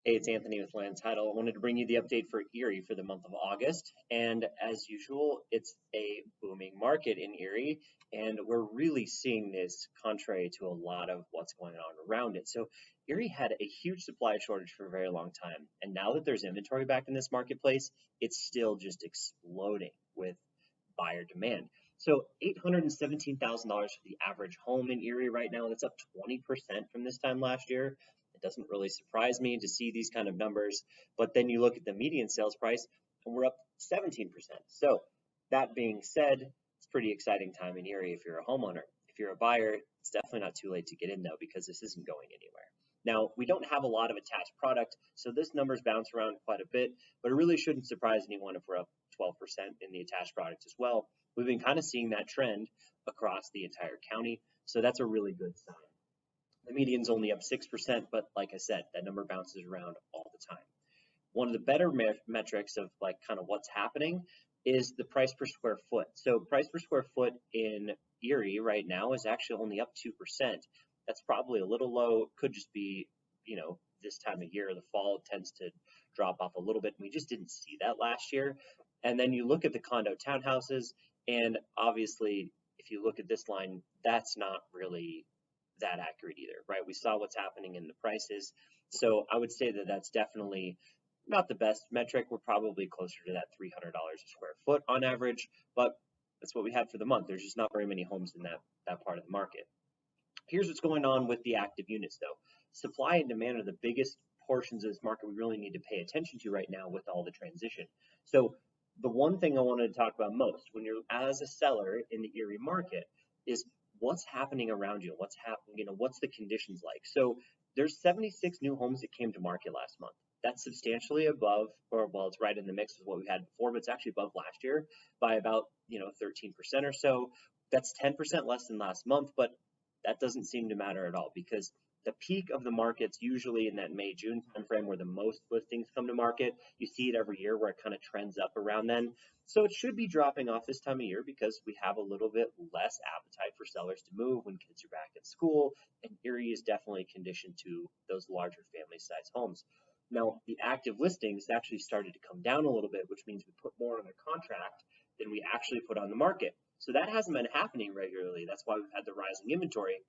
Hey, it's Anthony with Land Title. I wanted to bring you the update for Erie for the month of August. And as usual, it's a booming market in Erie, and we're really seeing this contrary to a lot of what's going on around it. So Erie had a huge supply shortage for a very long time. And now that there's inventory back in this marketplace, it's still just exploding with buyer demand. So $817,000 for the average home in Erie right now. That's up 20% from this time last year. It doesn't really surprise me to see these kind of numbers. But then you look at the median sales price, and we're up 17%. So that being said, it's a pretty exciting time in Erie if you're a homeowner. If you're a buyer, it's definitely not too late to get in though, because this isn't going anywhere. Now, we don't have a lot of attached product, so this numbers bounce around quite a bit, but it really shouldn't surprise anyone if we're up 12% in the attached product as well. We've been kind of seeing that trend across the entire county, so that's a really good sign. The median's only up 6%, but like I said, that number bounces around all the time. One of the better metrics of like kind of what's happening is the price per square foot. So price per square foot in Erie right now is actually only up 2%. That's probably a little low. Could just be, this time of year, the fall tends to drop off a little bit. We just didn't see that last year. And then you look at the condo townhouses, and obviously, if you look at this line, that's not really that accurate either, right? We saw what's happening in the prices. So I would say that that's definitely not the best metric. We're probably closer to that $300 a square foot on average, but that's what we had for the month. There's just not very many homes in that part of the market. Here's what's going on with the active units though. Supply and demand are the biggest portions of this market we really need to pay attention to right now with all the transition. So the one thing I wanted to talk about most when you're as a seller in the Erie market is what's happening around you, what's happening, what's the conditions like. So there's 76 new homes that came to market last month. That's substantially above, or well, it's right in the mix with what we had before, but it's actually above last year by about 13% or so. That's 10% less than last month, but that doesn't seem to matter at all because the peak of the market's usually in that May, June timeframe where the most listings come to market. You see it every year where it kind of trends up around then. So it should be dropping off this time of year because we have a little bit less appetite for sellers to move when kids are back at school. And Erie is definitely conditioned to those larger family size homes. Now, the active listings actually started to come down a little bit, which means we put more on the contract than we actually put on the market. So that hasn't been happening regularly. That's why we've had the rising inventory.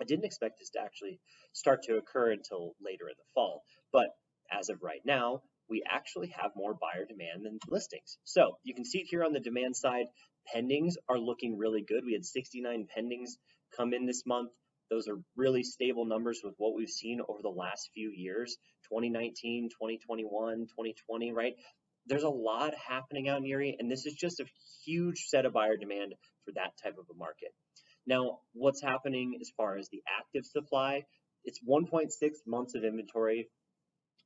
I didn't expect this to actually start to occur until later in the fall. But as of right now, we actually have more buyer demand than listings. So you can see it here on the demand side. Pendings are looking really good. We had 69 pendings come in this month. Those are really stable numbers with what we've seen over the last few years, 2019, 2021, 2020, right? There's a lot happening out in Erie, and this is just a huge set of buyer demand for that type of a market. Now, what's happening as far as the active supply, it's 1.6 months of inventory.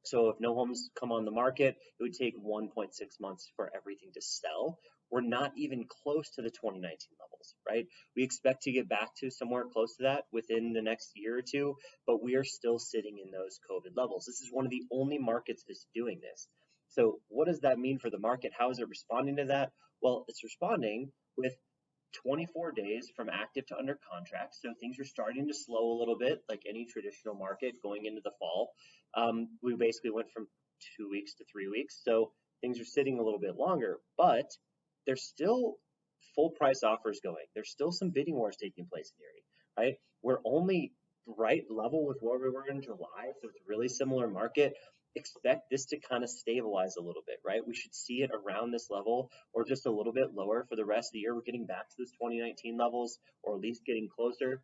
So if no homes come on the market, it would take 1.6 months for everything to sell. We're not even close to the 2019 levels, right? We expect to get back to somewhere close to that within the next year or two, but we are still sitting in those COVID levels. This is one of the only markets that's doing this. So what does that mean for the market? How is it responding to that? Well, it's responding with 24 days from active to under contract. So things are starting to slow a little bit, like any traditional market going into the fall. We basically went from 2 weeks to 3 weeks. So things are sitting a little bit longer, but there's still full price offers going. There's still some bidding wars taking place in Erie, right? We're only right level with where we were in July. So it's a really similar market. Expect this to kind of stabilize a little bit, right? We should see it around this level or just a little bit lower for the rest of the year. We're getting back to those 2019 levels or at least getting closer.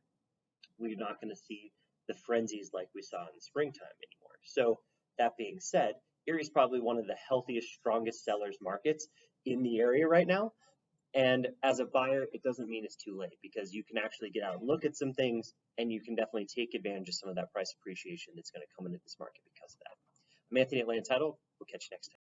We're not going to see the frenzies like we saw in the springtime anymore. So that being said, Erie is probably one of the healthiest, strongest sellers markets in the area right now. And as a buyer, it doesn't mean it's too late because you can actually get out and look at some things and you can definitely take advantage of some of that price appreciation that's going to come into this market because of that. I'm Anthony at Land Title. We'll catch you next time.